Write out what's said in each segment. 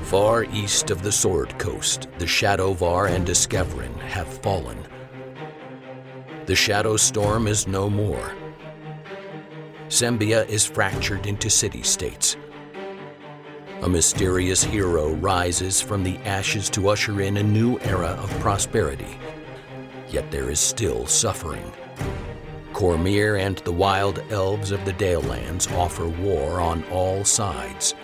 Far east of the Sword Coast, the Shadowvar and Discoverin have fallen. The Shadow Storm is no more. Sembia is fractured into city-states. A mysterious hero rises from the ashes to usher in a new era of prosperity. Yet there is still suffering. Cormyr and the wild elves of the Dalelands offer war on all sides.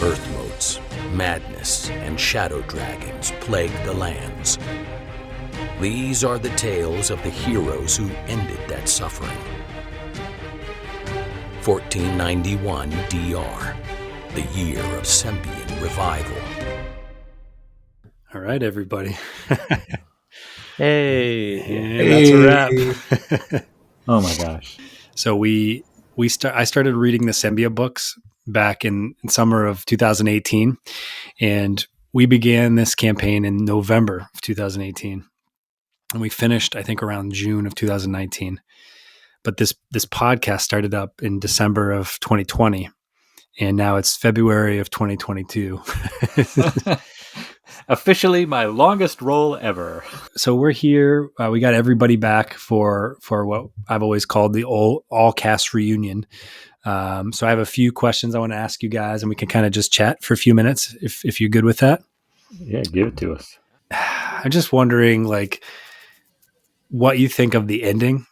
Earth motes, madness, and shadow dragons plague the lands. These are the tales of the heroes who ended that suffering. 1491 DR, the year of Sembian revival. All right, everybody. Hey, and that's a wrap. Oh my gosh! So I started reading the Sembia books back in summer of 2018, and we began this campaign in November of 2018, and we finished, I think, around June of 2019. But this podcast started up in December of 2020, and now it's February of 2022. Officially my longest roll ever. So we're here. We got everybody back for what I've always called the all cast reunion. So I have a few questions I want to ask you guys, and we can kind of just chat for a few minutes if you're good with that. Yeah, give it to us. I'm just wondering, like, what you think of the ending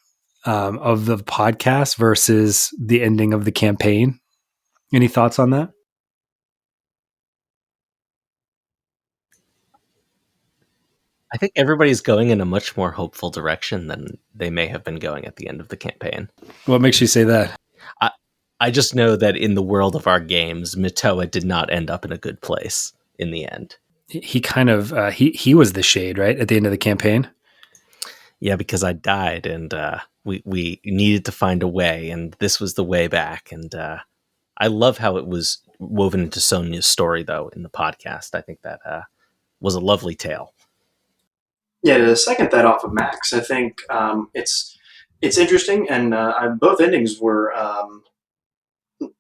of the podcast versus the ending of the campaign. Any thoughts on that? I think everybody's going in a much more hopeful direction than they may have been going at the end of the campaign. What makes you say that? I just know that in the world of our games, Matoa did not end up in a good place in the end. He kind of he was the shade, right, at the end of the campaign. Yeah, because I died, and we needed to find a way, and this was the way back. And I love how it was woven into Sonia's story, though, in the podcast. I think that was a lovely tale. Yeah, to second that off of Max, I think it's interesting, and both endings were,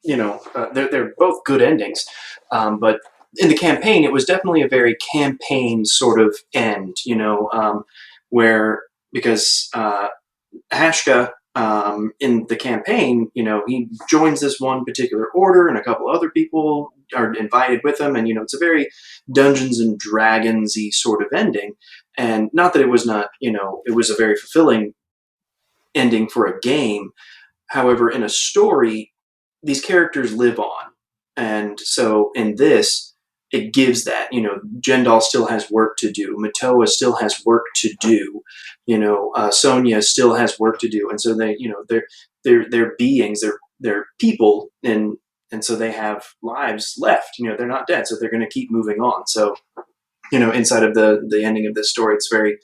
they're both good endings, but in the campaign, it was definitely a very campaign sort of end, where because Hashka in the campaign, he joins this one particular order, and a couple other people are invited with him, and it's a very Dungeons and Dragons-y sort of ending. And not that it was not, it was a very fulfilling ending for a game. However, in a story, these characters live on. And so in this, it gives that, Jendal still has work to do. Matoa still has work to do. Sonia still has work to do. And so they, they're beings, they're people, and so they have lives left. They're not dead, so they're going to keep moving on. So, inside of the ending of this story, it's very,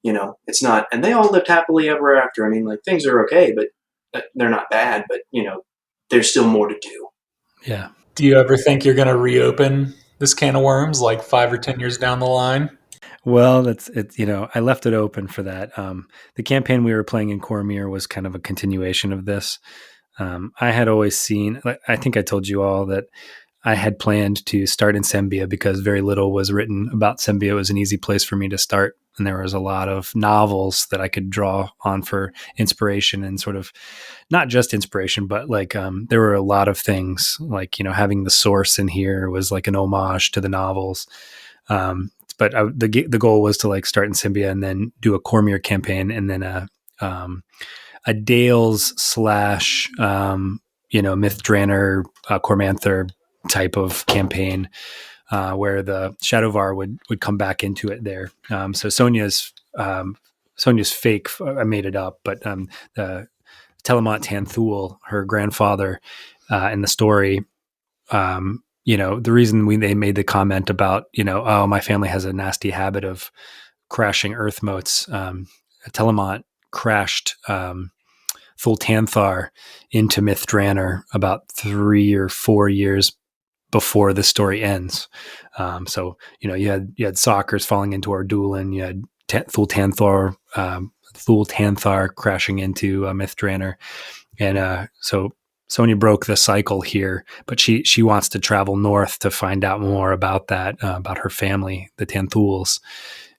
it's not, and they all lived happily ever after. I mean, like, things are okay, but they're not bad, but, there's still more to do. Yeah. Do you ever think you're going to reopen this can of worms like 5 or 10 years down the line? Well, that's it. I left it open for that. The campaign we were playing in Cormyr was kind of a continuation of this. I had always seen, I think I told you all that I had planned to start in Sembia because very little was written about Sembia. It was an easy place for me to start. And there was a lot of novels that I could draw on for inspiration, and sort of not just inspiration, but like there were a lot of things like, having the source in here was like an homage to the novels. But the goal was to like start in Sembia and then do a Cormyr campaign, and then a Dales / Mythdraenor, Cormanther type of campaign where the Shadowvar would come back into it there. So Sonia's fake, I made it up, but the Telemont Tanthul, her grandfather in the story, the reason they made the comment about, oh, my family has a nasty habit of crashing earth motes. Telemont crashed Thul Tanthar into Mythdraenor about 3 or 4 years before the story ends. So, you had Sockers falling into Ardulin, you had Thul Tanthar crashing into Mythdraenor. And so Sonia broke the cycle here, but she wants to travel north to find out more about that, about her family, the Tanthuls,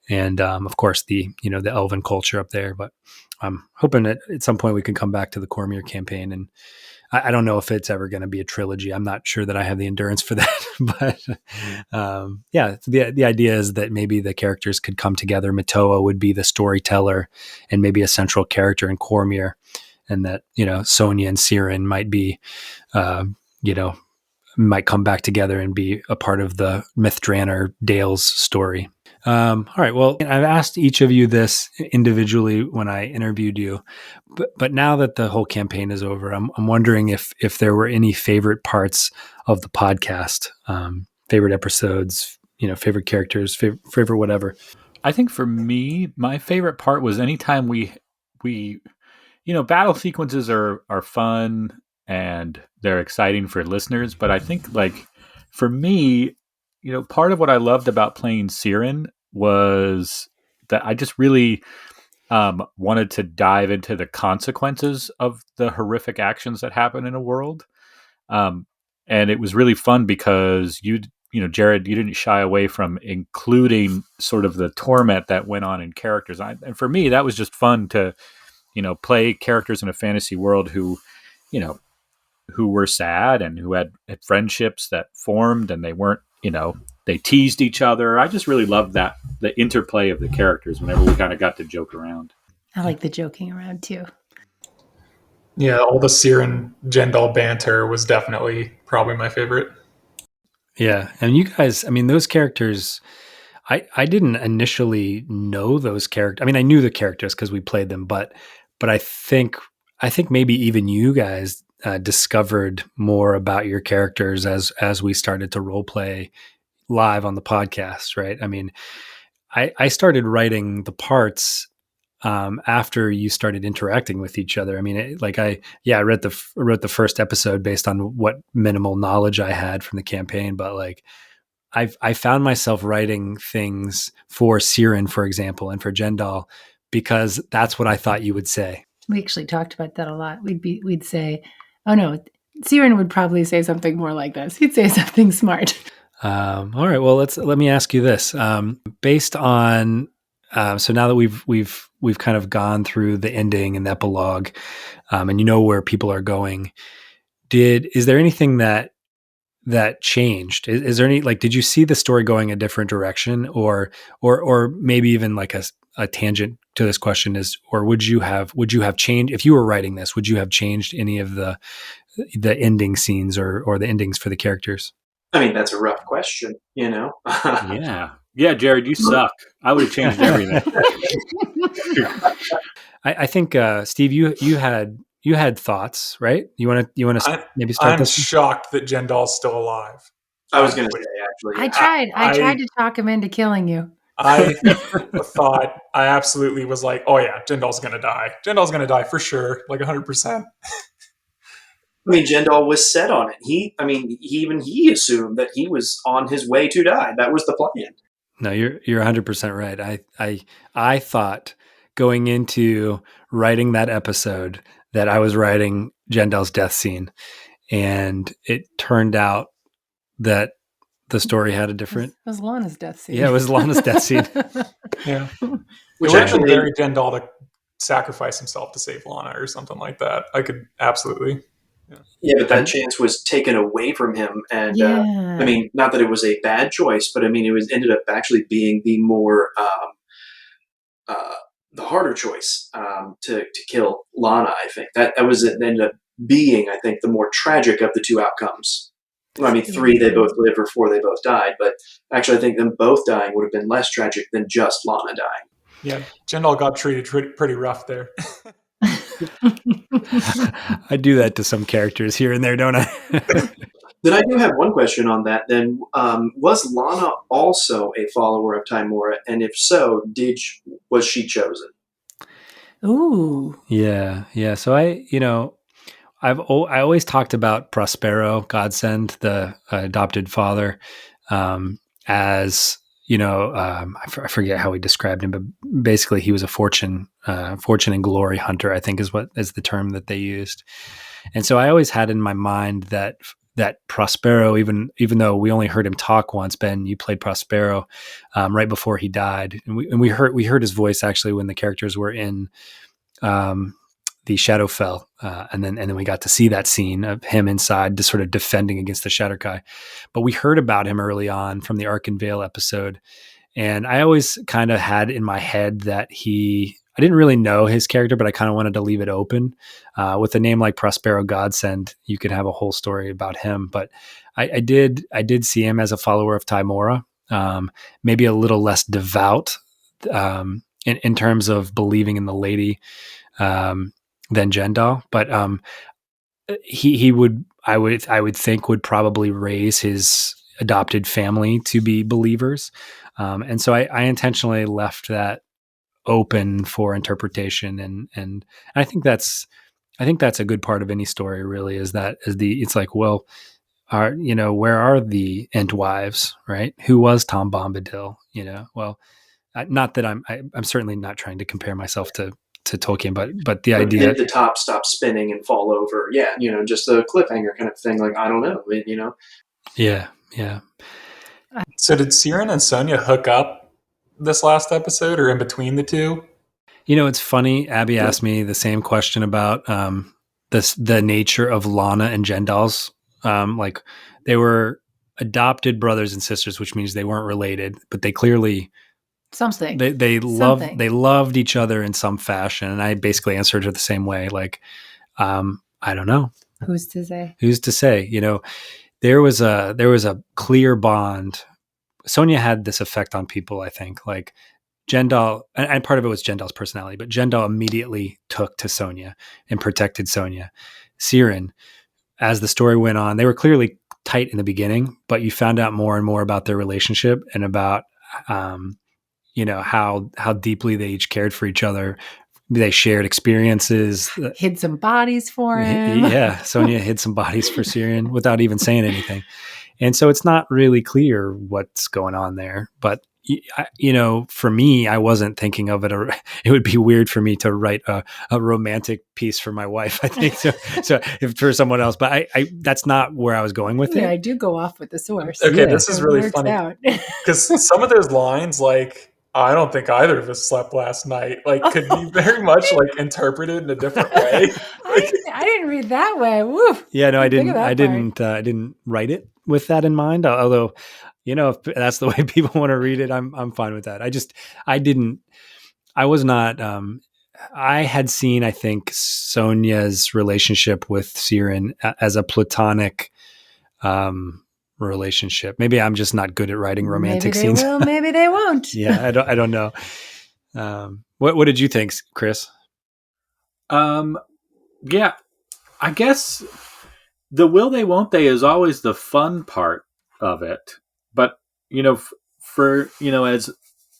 and of course the elven culture up there. But I'm hoping that at some point we can come back to the Cormier campaign, and I don't know if it's ever going to be a trilogy. I'm not sure that I have the endurance for that, but the idea is that maybe the characters could come together. Matoa would be the storyteller and maybe a central character in Cormier, and that Sonia and Siren might be might come back together and be a part of the Mithranor Dale's story. All right. Well, I've asked each of you this individually when I interviewed you, but now that the whole campaign is over, I'm wondering if there were any favorite parts of the podcast, favorite episodes, favorite characters, favorite whatever. I think for me, my favorite part was anytime we battle sequences are fun and they're exciting for listeners, but I think for me, part of what I loved about playing Siren was that I just really wanted to dive into the consequences of the horrific actions that happen in a world. And it was really fun because Jared, you didn't shy away from including sort of the torment that went on in characters. And for me, that was just fun to, play characters in a fantasy world who were sad and who had friendships that formed, and they weren't, they teased each other. I just really loved the interplay of the characters whenever we kind of got to joke around. I like the joking around too. Yeah, all the Siren Jendal banter was definitely probably my favorite. Yeah, and you guys, those characters, I didn't initially know those characters. I knew the characters because we played them, but I think maybe even you guys discovered more about your characters as we started to role play live on the podcast, right? I started writing the parts after you started interacting with each other. I wrote the first episode based on what minimal knowledge I had from the campaign, but I found myself writing things for Siren, for example, and for Jendal because that's what I thought you would say. We actually talked about that a lot. We'd say, "Oh no, Siren would probably say something more like this. He'd say something smart." All right. Well, let me ask you this: based on so now that we've kind of gone through the ending and the epilogue, and where people are going, is there anything that changed? Is there any did you see the story going a different direction, or maybe even a tangent to this question is, or would you have changed if you were writing this? Would you have changed any of the ending scenes or the endings for the characters? That's a rough question, Yeah, Jared, you suck. I would have changed everything. I think Steve, you had thoughts, right? You want to maybe start? I'm shocked that Jendal's still alive. I was going to say, actually. I tried to talk him into killing you. I absolutely was like, oh yeah, Jendal's going to die. Jendal's going to die for sure, 100%. Jendal was set on it. He assumed that he was on his way to die. That was the plan. No, you're 100% right. I thought going into writing that episode that I was writing Jendal's death scene, and it turned out that the story had a different. It was Lana's death scene. Yeah, it was Lana's death scene. Yeah, Which it actually would be very Jendal to sacrifice himself to save Lana or something like that. I could absolutely. Yeah, but that chance was taken away from him, and not that it was a bad choice, but it was ended up actually being the more the harder choice to kill Lana. I think that was it ended up being, I think, the more tragic of the two outcomes. 3 they both lived, or 4 they both died, but actually I think them both dying would have been less tragic than just Lana dying. Yeah, Jendal got treated pretty rough there. I do that to some characters here and there, don't I? Then I do have one question on that. Then, was Lana also a follower of Tymora, and if so, was she chosen? Ooh, yeah. So I always talked about Prospero, Godsend, the adopted father, as I forget how he described him, but basically he was a fortune and glory hunter, I think is the term that they used. And so I always had in my mind that Prospero, even though we only heard him talk once, Ben, you played Prospero right before he died, and we heard his voice actually when the characters were in the Shadowfell, and then we got to see that scene of him inside, just sort of defending against the Shatterkai. But we heard about him early on from the Ark and Vale episode, and I always kind of had in my head that I didn't really know his character, but I kind of wanted to leave it open. With a name like Prospero Godsend, you could have a whole story about him. But I did see him as a follower of Tymora, maybe a little less devout in terms of believing in the lady than Jendal, but he would, I would think, would probably raise his adopted family to be believers, and so I intentionally left that open for interpretation, and I think that's a good part of any story. Really, it's like, well, where are the Entwives, right? Who was Tom Bombadil? Well, not that I'm certainly not trying to compare myself to Tolkien, but the idea, did the top stop spinning and fall over? Yeah, just a cliffhanger kind of thing. Like, I don't know, Yeah. So did Siren and Sonia hook up this last episode, or in between the two? It's funny. Abby asked me the same question about the nature of Lana and Jendal's. Like, they were adopted brothers and sisters, which means they weren't related, but they clearly they loved each other in some fashion. And I basically answered her the same way. Like, I don't know. Who's to say? There was a clear bond. Sonia had this effect on people, I think. Like, Jendal, and part of it was Jendal's personality, but Jendal immediately took to Sonia and protected Sonia. Siren, as the story went on, they were clearly tight in the beginning, but you found out more and more about their relationship and about how deeply they each cared for each other. They shared experiences. Hid some bodies for him. Yeah, Sonia hid some bodies for Siren without even saying anything. And so it's not really clear what's going on there. But, for me, I wasn't thinking of it. It would be weird for me to write a romantic piece for my wife, I think, so if for someone else. But I that's not where I was going with it. I do go off with the source. Okay, yeah. This is really funny. Because some of those lines, like, I don't think either of us slept last night, like, could be very much like interpreted in a different way. I didn't read that way. Woo. Yeah, no, I didn't write it with that in mind. Although, if that's the way people want to read it, I'm fine with that. I had seen, I think, Sonia's relationship with Siren as a platonic relationship. Maybe I'm just not good at writing romantic scenes. Maybe they will, maybe they won't. Yeah, I don't know. What did you think, Chris? Yeah, I guess the will they won't they is always the fun part of it. But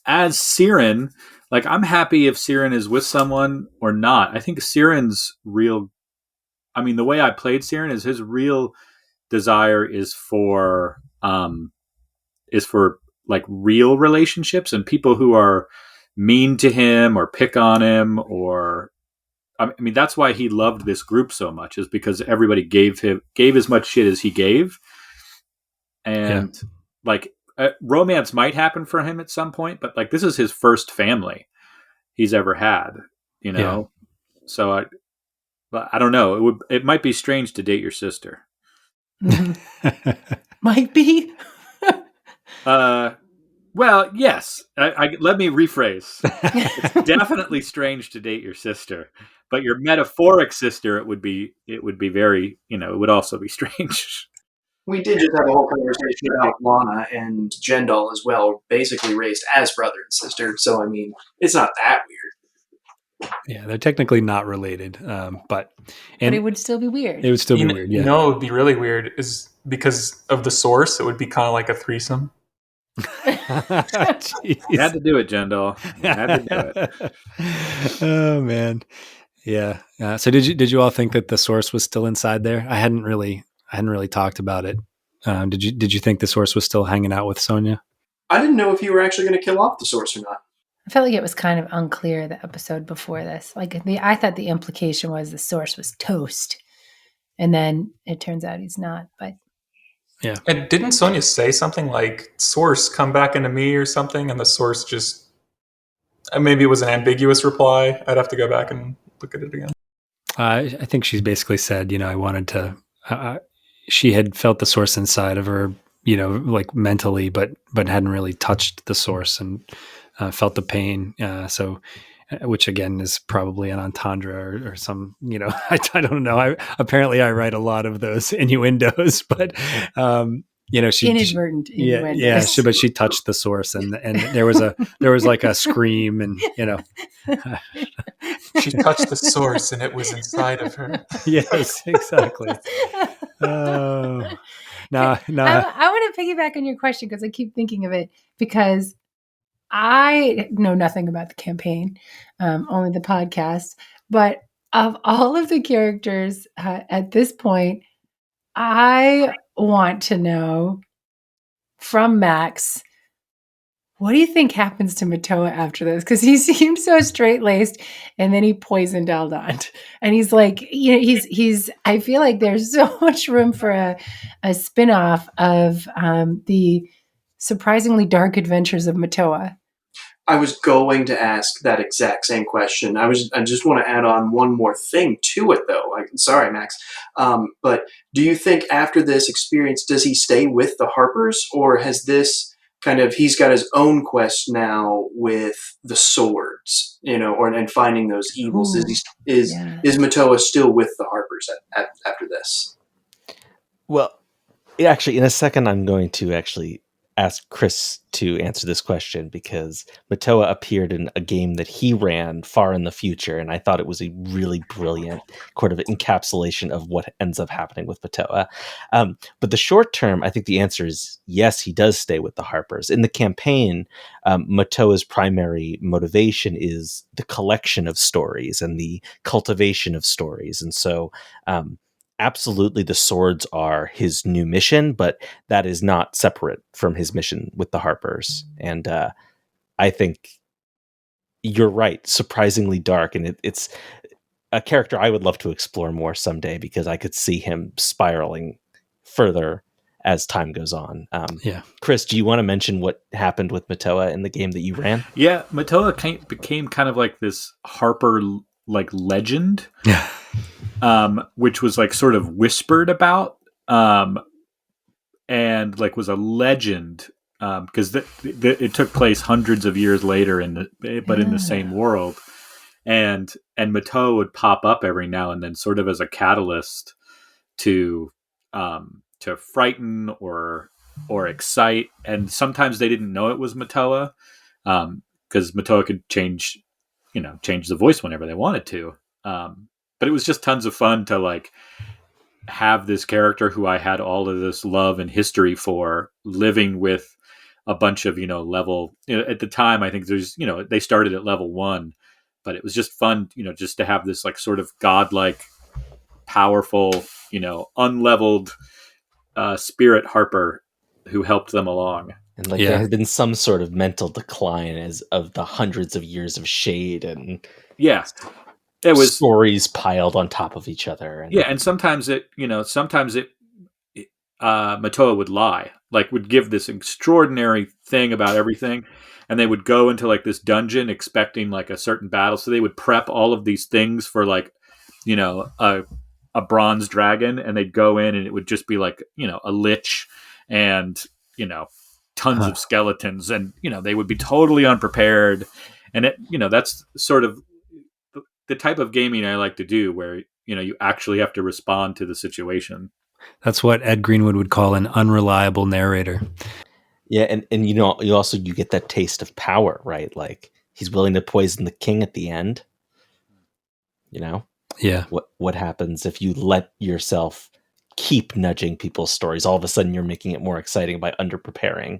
as Siren, like, I'm happy if Siren is with someone or not. I think Siren's the way I played Siren is his real desire is for like real relationships, and people who are mean to him or pick on him, or that's why he loved this group so much, is because everybody gave as much shit as he gave. And romance might happen for him at some point, but like, this is his first family he's ever had, Yeah. So I don't know. It might be strange to date your sister. Might be. Well, yes. Let me rephrase. It's definitely strange to date your sister, but your metaphoric sister, it would be very, it would also be strange. We did just have a whole conversation about Lana and Jendal as well, basically raised as brother and sister. So, it's not that weird. Yeah, they're technically not related, but it would still be weird. It would still be weird, yeah. It would be really weird is because of the source, it would be kind of like a threesome. You had to do it, Jendal. You had to do it. Oh, man. Yeah. So did you all think that the source was still inside there? I hadn't really talked about it. Did you think the source was still hanging out with Sonia? I didn't know if you were actually going to kill off the source or not. I felt like it was kind of unclear the episode before this. Like, I thought the implication was the source was toast, And then it turns out he's not. But Yeah. And didn't Sonia say something like, source, come back into me or something? And the source just, maybe it was an ambiguous reply. I'd have to go back and look at it again. I think she basically said, I wanted to, she had felt the source inside of her, like mentally, but hadn't really touched the source and felt the pain. Which again is probably an entendre or some, I don't know. Apparently I write a lot of those innuendos, but, she inadvertent innuendos. Yeah, but she touched the source and there was like a scream and, She touched the source and it was inside of her. Yes, exactly. No. I want to piggyback on your question because I keep thinking of it because I know nothing about the campaign, only the podcast. But of all of the characters at this point, I want to know from Max, what do you think happens to Matoa after this? Because he seemed so straight-laced, and then he poisoned Aldant. And he's like, he's. I feel like there's so much room for a spin-off of the surprisingly dark adventures of Matoa. I was going to ask that exact same question. I just want to add on one more thing to it, though. Sorry, Max. But do you think after this experience, does he stay with the Harpers, or has this he's got his own quest now with the swords, and finding those evils? Ooh, is Matoa still with the Harpers after this? Well, actually, in a second, I'm going to actually ask Chris to answer this question because Matoa appeared in a game that he ran far in the future, and I thought it was a really brilliant sort of encapsulation of what ends up happening with Matoa. But the short term, I think the answer is yes, he does stay with the Harpers. In the campaign, Matoa's primary motivation is the collection of stories and the cultivation of stories, and so absolutely the swords are his new mission, but that is not separate from his mission with the Harpers. And I think you're right, surprisingly dark, and it's a character I would love to explore more someday because I could see him spiraling further as time goes on. Chris, do you want to mention what happened with Matoa in the game that you ran? Yeah, Matoa became kind of like this Harper legend. Yeah. Which was sort of whispered about, and was a legend because it took place hundreds of years later in the same world, and Matoa would pop up every now and then, sort of as a catalyst to frighten or excite, and sometimes they didn't know it was Matoa because Matoa could change the voice whenever they wanted to. But it was just tons of fun to have this character who I had all of this love and history for, living with a bunch of, level, at the time, I think there's, they started at level 1, but it was just fun, just to have this sort of godlike, powerful, unleveled spirit Harper who helped them along. And there had been some sort of mental decline as of the hundreds of years of shade and it was stories piled on top of each other. And sometimes Matoa would lie, would give this extraordinary thing about everything, and they would go into this dungeon expecting a certain battle, so they would prep all of these things for a bronze dragon, and they'd go in and it would just be a lich and tons of skeletons, and they would be totally unprepared, and it that's sort of the type of gaming I like to do, where you actually have to respond to the situation. That's what Ed Greenwood would call an unreliable narrator. Yeah, and you get that taste of power, right? He's willing to poison the king at the end. Yeah. What happens if you let yourself keep nudging people's stories? All of a sudden, you're making it more exciting by underpreparing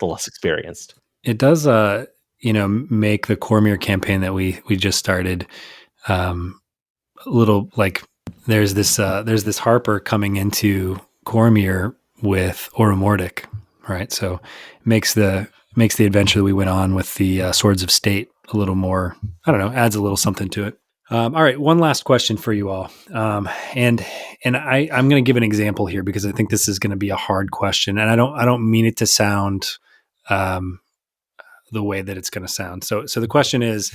the less experienced. It does, make the Cormier campaign that we just started a little there's this Harper coming into Cormier with Oromordic, right? So it makes the adventure that we went on with the Swords of State a little more, I don't know, adds a little something to it. All right, one last question for you all, and I'm going to give an example here because I think this is going to be a hard question, and I don't mean it to sound the way that it's going to sound. So the question is,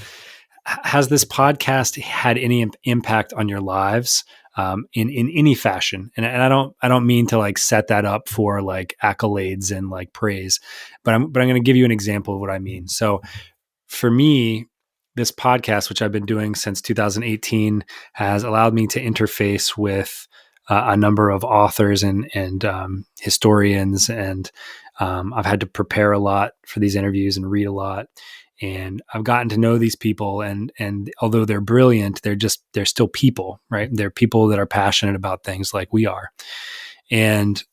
has this podcast had any impact on your lives in any fashion? And I don't mean to like set that up for like accolades and like praise, but I'm going to give you an example of what I mean. So for me, this podcast, which I've been doing since 2018, has allowed me to interface with a number of authors and historians, and I've had to prepare a lot for these interviews and read a lot. And I've gotten to know these people, and although they're brilliant, they're still people, right? They're people that are passionate about things like we are. And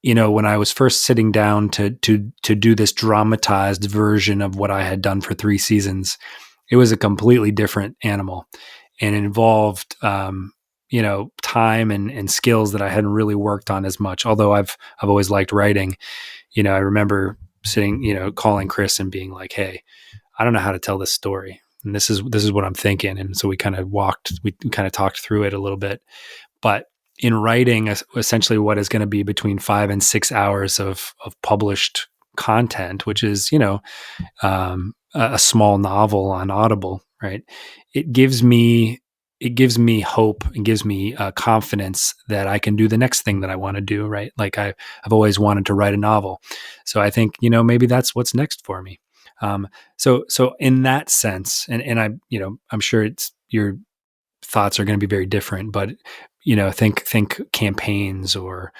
when I was first sitting down to do this dramatized version of what I had done for 3 seasons, it was a completely different animal, and it involved, time and skills that I hadn't really worked on as much. Although I've always liked writing. I remember sitting, calling Chris and being like, "Hey, I don't know how to tell this story, and this is what I'm thinking." And so we kind of talked through it a little bit, but in writing essentially what is going to be between 5 and 6 hours of published content, which is, a small novel on Audible, right? It gives me hope and gives me confidence that I can do the next thing that I want to do, right? Like I've always wanted to write a novel. So I think, maybe that's what's next for me. So in that sense, and I'm sure your thoughts are going to be very different, but think campaigns or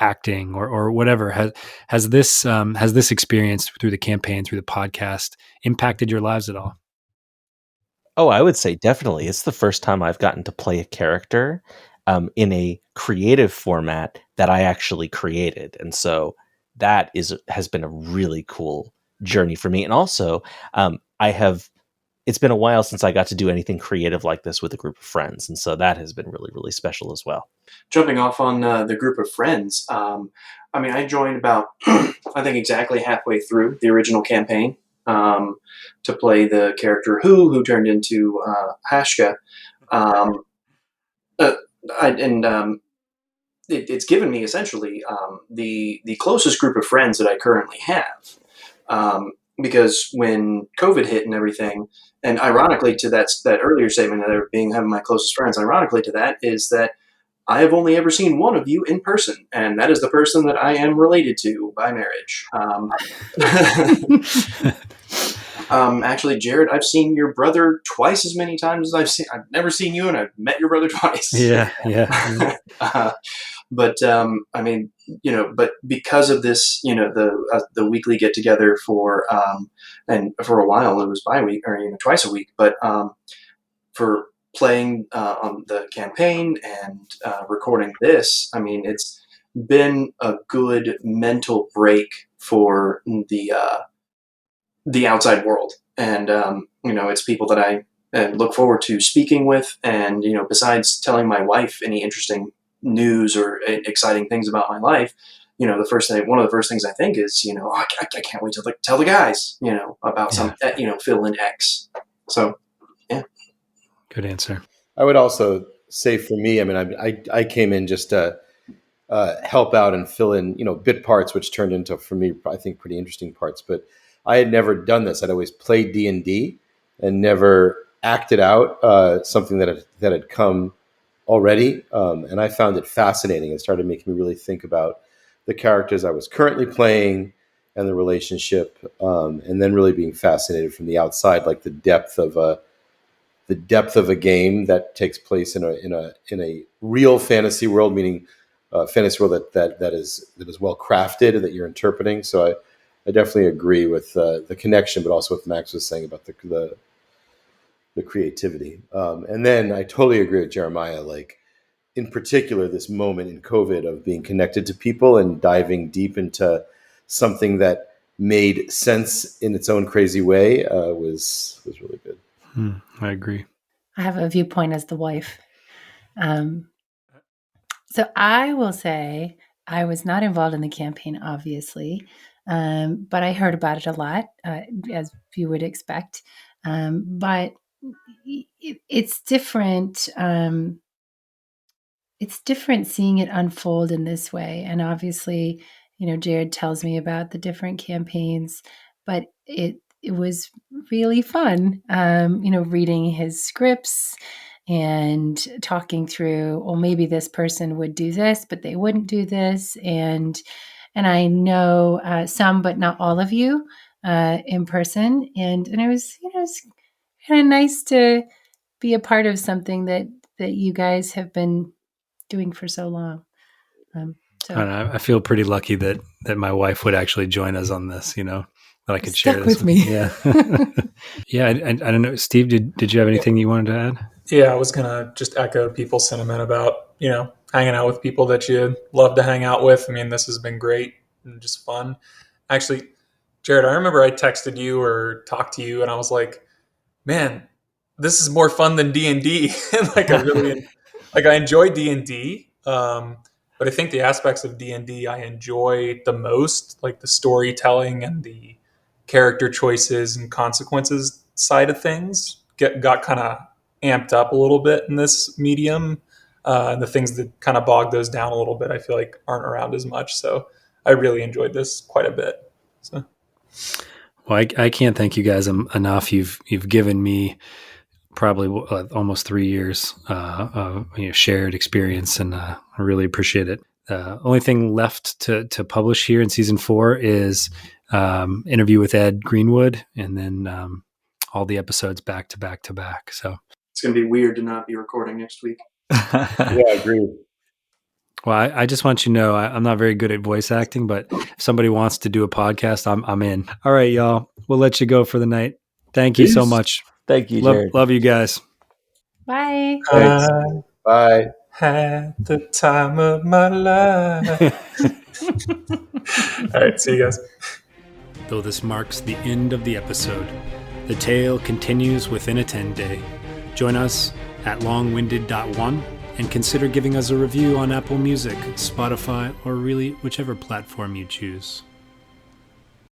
acting or whatever. Has this experience through the campaign, through the podcast, impacted your lives at all? Oh, I would say definitely. It's the first time I've gotten to play a character in a creative format that I actually created, and so that has been a really cool journey for me. And also, it's been a while since I got to do anything creative like this with a group of friends, and so that has been really, really special as well. Jumping off on the group of friends, I joined about, I think exactly halfway through the original campaign to play the character who turned into Hashka. It's given me essentially the closest group of friends that I currently have. Because when COVID hit and everything, and ironically to that earlier statement of having my closest friends, ironically to that is that I have only ever seen one of you in person, and that is the person that I am related to by marriage. Actually, Jared, I've seen your brother twice as many times as I've never seen you, and I've met your brother twice. Yeah. But but because of this, the weekly get together and for a while it was bi-week or twice a week, but for playing on the campaign and recording this, it's been a good mental break for the outside world, and it's people that I look forward to speaking with, and besides telling my wife any interesting news or exciting things about my life, one of the first things I think is, I can't wait to tell the guys, about some, fill in X. So, yeah. Good answer. I would also say for me, I came in just to help out and fill in, bit parts, which turned into, for me, I think pretty interesting parts. But I had never done this. I'd always played D&D and never acted out something that had come already. And I found it fascinating. It started making me really think about the characters I was currently playing and the relationship, and then really being fascinated from the outside, like the depth of a game that takes place in a real fantasy world, meaning a fantasy world that is well crafted and that you're interpreting. So I definitely agree with the connection, but also what Max was saying about the creativity. And then I totally agree with Jeremiah. Like, in particular, this moment in COVID of being connected to people and diving deep into something that made sense in its own crazy way was really good. I agree. I have a viewpoint as the wife. So I will say I was not involved in the campaign, obviously, but I heard about it a lot, as you would expect. But it's different. It's different seeing it unfold in this way. And obviously, Jared tells me about the different campaigns, but it was really fun, reading his scripts and talking through, well, maybe this person would do this, but they wouldn't do this. And I know some, but not all of you in person. And it was, it's kind of nice to be a part of something that you guys have been doing for so long. I feel pretty lucky that my wife would actually join us on this, that I could share this with me. Yeah. Yeah. I don't know. Steve, did you have anything you wanted to add? Yeah, I was going to just echo people's sentiment about, hanging out with people that you love to hang out with. I mean, this has been great and just fun. Actually, Jared, I remember I texted you or talked to you and I was like, man, this is more fun than D&D. Like I enjoy D&D. But I think the aspects of D&D I enjoy the most, like the storytelling and the character choices and consequences side of things, got kind of amped up a little bit in this medium. And the things that kind of bog those down a little bit, I feel like aren't around as much. So I really enjoyed this quite a bit. So. Well, I can't thank you guys enough. You've given me probably almost 3 years of shared experience, and I really appreciate it. Only thing left to publish here in season 4 is interview with Ed Greenwood, and then all the episodes back to back to back. So it's going to be weird to not be recording next week. Yeah, I agree. Well, I just want you to know I'm not very good at voice acting, but if somebody wants to do a podcast, I'm in. All right, y'all. We'll let you go for the night. Thank you so much. Thank you, Jared. Love you guys. Bye. Bye. Had the time of my life. All right, see you guys. Though this marks the end of the episode, the tale continues within a 10-day. Join us at longwinded.one and consider giving us a review on Apple Music, Spotify, or really whichever platform you choose.